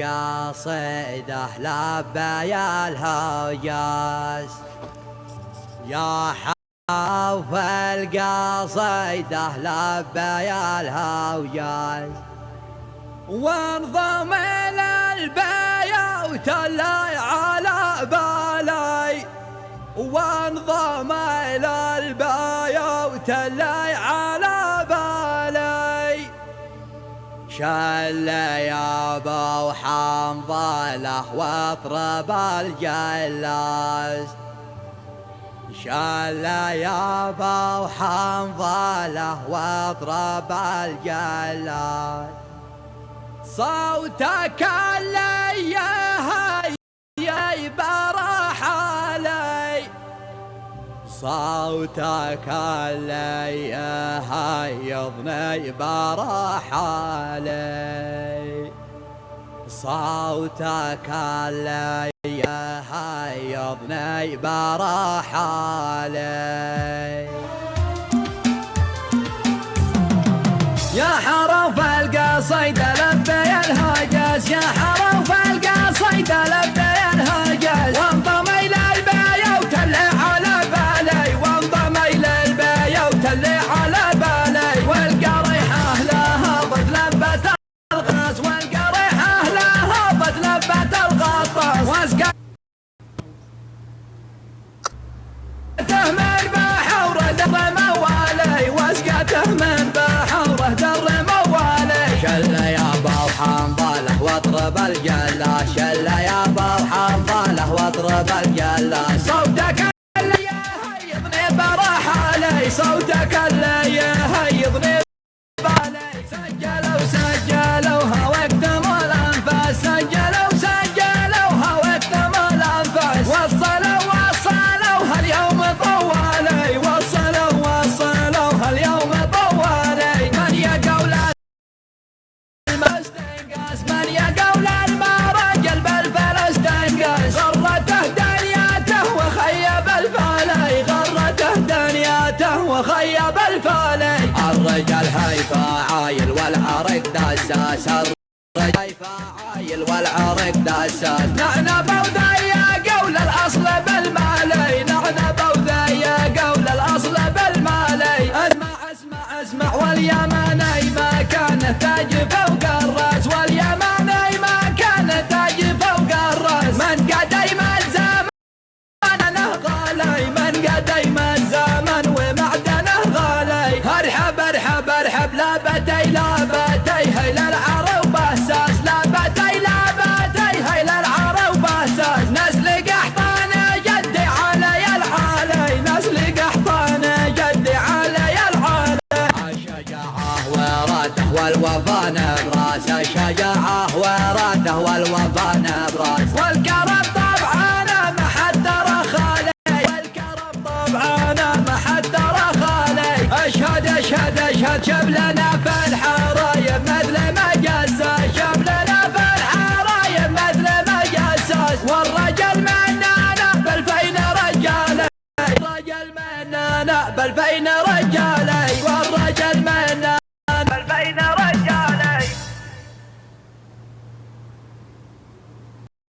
والقصيدة لبى الهوجاس يا حوف القصيدة لبى الهوجاس وانضم إلى البيوت اللي على بالي وانضم إلى البيوت اللي على بالي شل يا ابو حنظله واطرب الجلاس شل يا ابو حنظله واطرب الجلاس صوتك اللي يبرح علي صوتك اللي يهيضني برح علي صوتك اللي يهيضني برح علي يا حرف القصيدة لبي الهجاس يا حرف القصيدة لبي الهجاس وانضم إلى البيوت اللي على بالي وانضم إلى البيوت اللي على بالي والقريحة لها ضد لبة الغاز والقريحة لها ضد لبة الغطاس واسقته من بحوره در موالي واسقته من بحوره در موالي شل يا ابو حنظله واطرب الجلاس شل يا ابو حنظله واطرب الجلاس صوتك اللي يهيضني برح علي صوتك اللي يهيضني بالي سجلوها واكتموا الانفاس سجلوها واكتموا الانفاس وصلوها اليوم طوالي وصلوها اليوم طوالي من يقول المستنقاس من يقول المرجل بالفلس تنقاس غرته دنياته وخيب الفالي غرته دنياته وخيب الفالي الرجال هيفا عايل والعرق دساس الرجال هيفا عايل والعرق دساس نحن بوذايا قول الاصل بالمالي نحن بوذايا قول الاصل بالمالي اسمع واليماني ما كان تاج فوق الراس واليماني ما كان تاج فوق الراس من قديم الزمن غالي من قديم الزمن ومعدنه غالي ارحب لابتي هيل العرب بساس لابتي هيل العرب بساس نسل قحطان جدي علي العالي نسل قحطان جدي علي العالي الشجاعة وراته والوفا نبراس الشجاعة وراته والوفا نبراس والكرم طبعا ما حد رخالي والكرم طبعا ما حد رخالي اشهد شبلنا